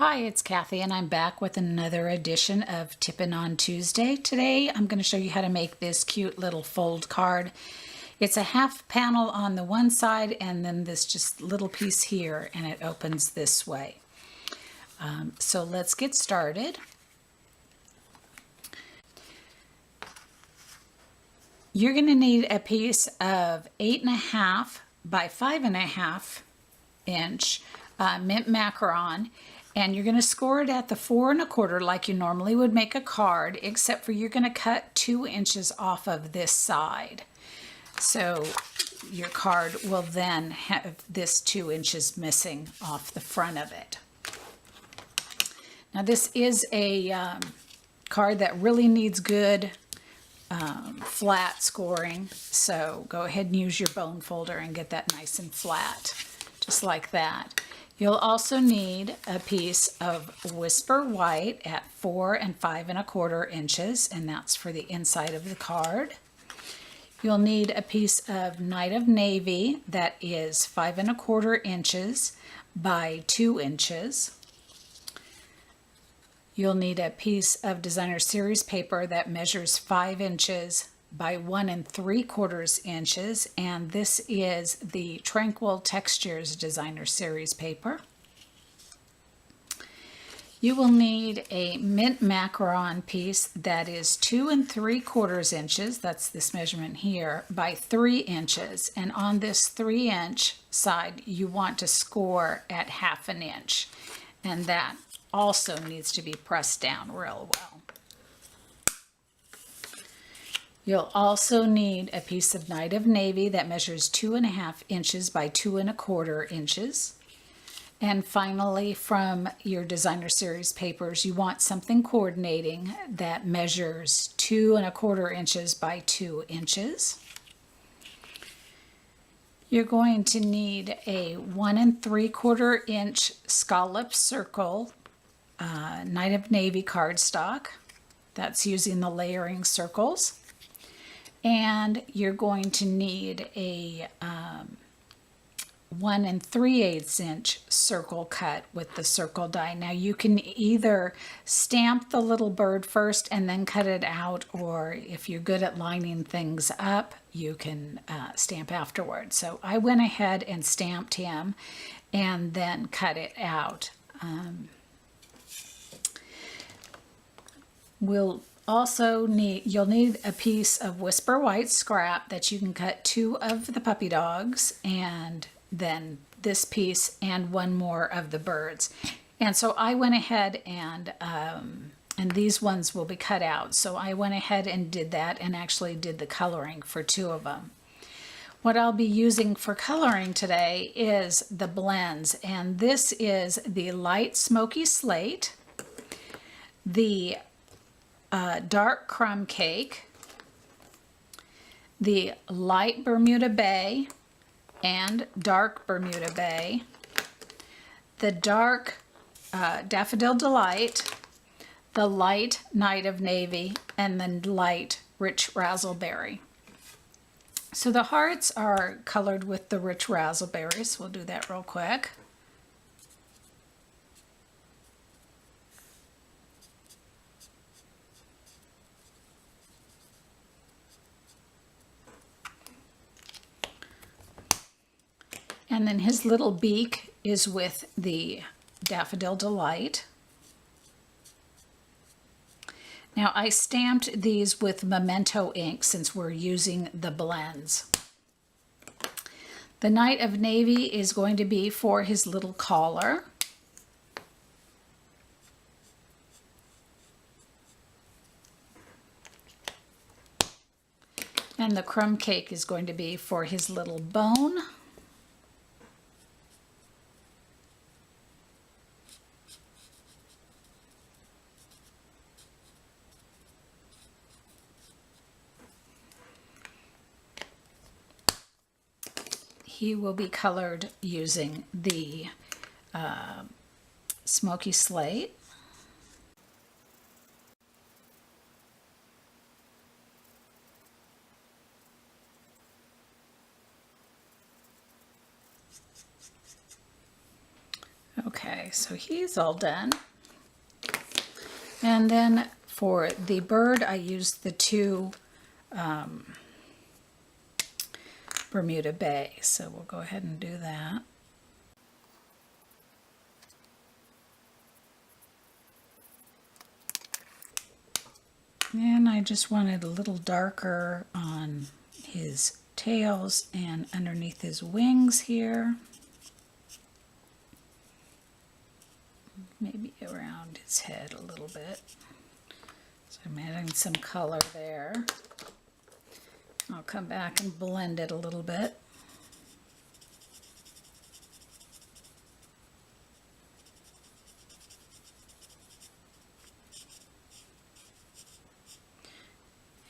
Hi, it's Kathy and I'm back with another edition of Tippin' on Tuesday. Today I'm going to show you how to make this cute little fold card. It's a half panel on the one side and then this just little piece here, and it opens this way. So let's get started. You're going to need a piece of 8.5 by 5.5 inch mint macaron, and you're going to score it at the 4 1/4 like you normally would make a card, except for you're going to cut 2 inches off of this side. So your card will then have this 2 inches missing off the front of it. Now this is a card that really needs good flat scoring, so go ahead and use your bone folder and get that nice and flat, just like that. You'll also need a piece of Whisper White at 4 5 1/4 inches, and that's for the inside of the card. You'll need a piece of Night of Navy that is 5 1/4 inches by 2 inches. You'll need a piece of Designer Series paper that measures 5 inches by 1 3/4 inches, and this is the Tranquil Textures Designer Series paper. You will need a mint macaron piece that is 2 3/4 inches, that's this measurement here, by 3 inches, and on this 3-inch side you want to score at 1/2 inch, and that also needs to be pressed down real well. You'll also need a piece of Night of Navy that measures 2 1/2 inches by 2 1/4 inches. And finally, from your Designer Series papers, you want something coordinating that measures 2 1/4 inches by 2 inches. You're going to need a 1 3/4 inch scallop circle Night of Navy cardstock. That's using the layering circles. And you're going to need a 1 3/8 inch circle cut with the circle die. Now you can either stamp the little bird first and then cut it out, or if you're good at lining things up, you can stamp afterwards. So I went ahead and stamped him and then cut it out. You'll need a piece of Whisper White scrap that you can cut 2 of the puppy dogs, and then this piece and 1 more of the birds. And so I went ahead and these ones will be cut out. So I went ahead and did that and actually did the coloring for 2 of them. What I'll be using for coloring today is the blends, and this is the Light Smoky Slate, the Dark Crumb Cake, the Light Bermuda Bay and Dark Bermuda Bay, the Dark Daffodil Delight, the Light Night of Navy, and the Light Rich Razzleberry. So the hearts are colored with the Rich Razzleberry, so we'll do that real quick. And then his little beak is with the Daffodil Delight. Now I stamped these with Memento ink since we're using the blends. The Night of Navy is going to be for his little collar. And the Crumb Cake is going to be for his little bone. He will be colored using the Smoky Slate. Okay. Okay, so he's all done. And then for the bird, I used the two Bermuda Bay. So we'll go ahead and do that. And I just wanted a little darker on his tails and underneath his wings here. Maybe around his head a little bit. So I'm adding some color there. I'll come back and blend it a little bit.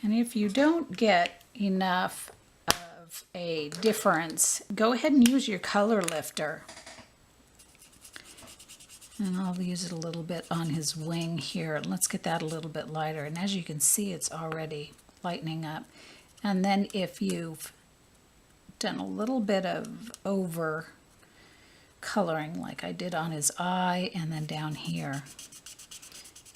And if you don't get enough of a difference, go ahead and use your color lifter. And I'll use it a little bit on his wing here. Let's get that a little bit lighter. And as you can see, it's already lightening up. And then if you've done a little bit of over coloring like I did on his eye and then down here,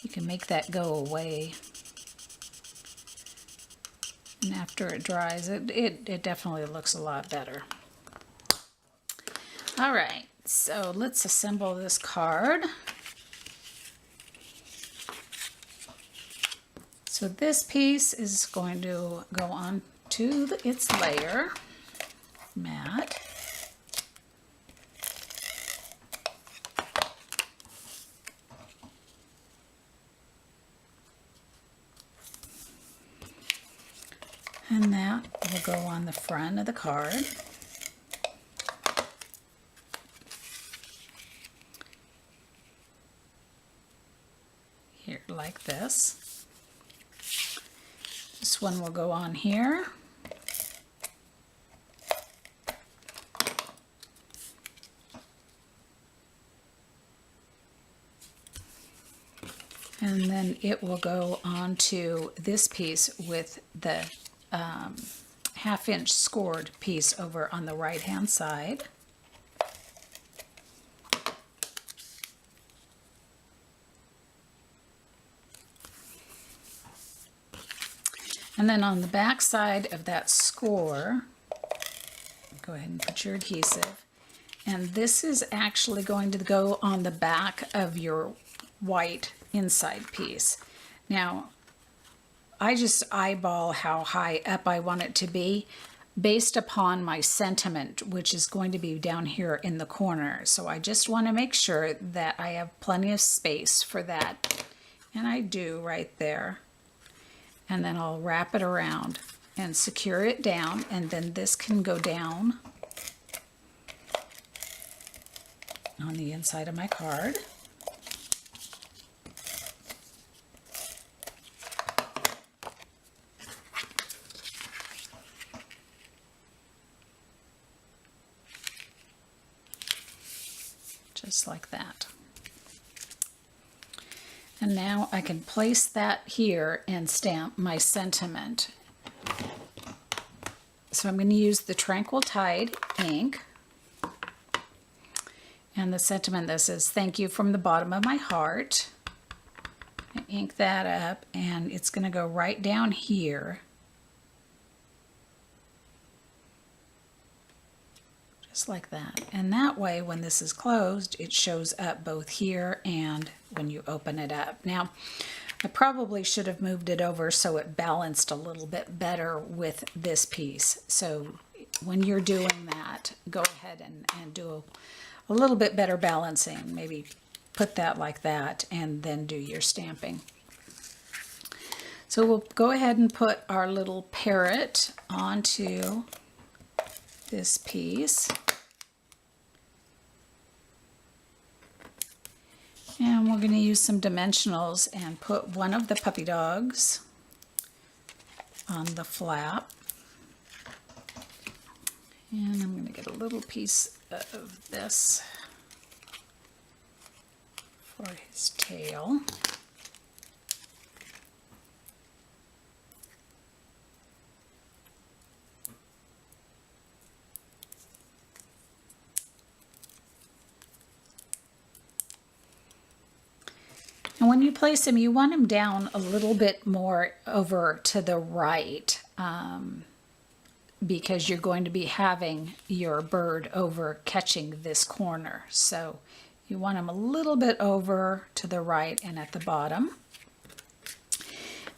you can make that go away. And after it dries, it definitely looks a lot better. All right, so let's assemble this card. So this piece is going to go on to its layer mat. And that will go on the front of the card. Here, like this. This one will go on here. And then it will go onto this piece with the half-inch scored piece over on the right-hand side. And then on the back side of that score, go ahead and put your adhesive. And this is actually going to go on the back of your white inside piece. Now, I just eyeball how high up I want it to be based upon my sentiment, which is going to be down here in the corner. So I just want to make sure that I have plenty of space for that. And I do right there. And then I'll wrap it around and secure it down, and then this can go down on the inside of my card. Just like that. And now I can place that here and stamp my sentiment. So I'm going to use the Tranquil Tide ink. And the sentiment that says, "Thank you from the bottom of my heart." I ink that up, and it's going to go right down here. Just like that. And that way, when this is closed, it shows up both here and when you open it up. Now, I probably should have moved it over so it balanced a little bit better with this piece. So when you're doing that, go ahead and do a little bit better balancing. Maybe put that like that and then do your stamping. So we'll go ahead and put our little parrot onto this piece. And we're going to use some dimensionals and put one of the puppy dogs on the flap. And I'm going to get a little piece of this for his tail. you place him, you want him down a little bit more over to the right, because you're going to be having your bird over catching this corner. So you want him a little bit over to the right and at the bottom.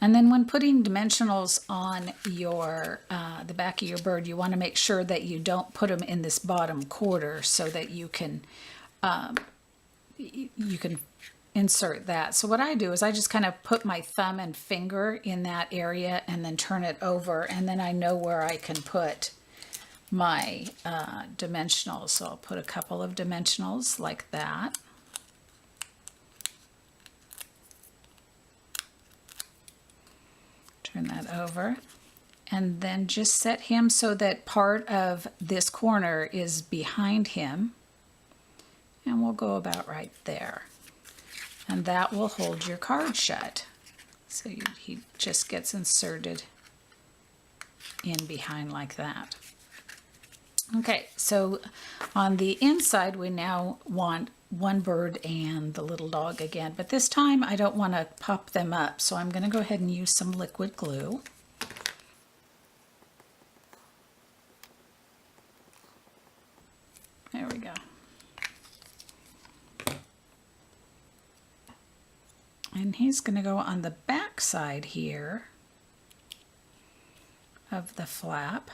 And then when putting dimensionals on your the back of your bird, you want to make sure that you don't put them in this bottom quarter so that you can insert that. So what I do is I just kind of put my thumb and finger in that area and then turn it over, and then I know where I can put my dimensionals. So I'll put a couple of dimensionals like that. Turn that over, and then just set him so that part of this corner is behind him, and we'll go about right there, and that will hold your card shut. So he just gets inserted in behind like that. Okay, so on the inside we now want one bird and the little dog again, but this time I don't want to pop them up, so I'm going to go ahead and use some liquid glue. There we go. And he's going to go on the back side here of the flap.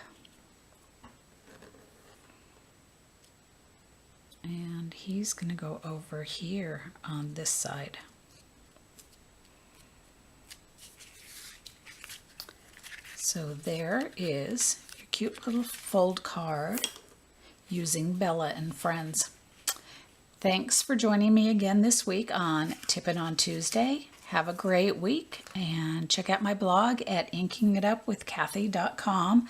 And he's going to go over here on this side. So there is your cute little fold card using Bella and Friends. Thanks for joining me again this week on Tippin' on Tuesday. Have a great week, and check out my blog at inkingitupwithcathy.com.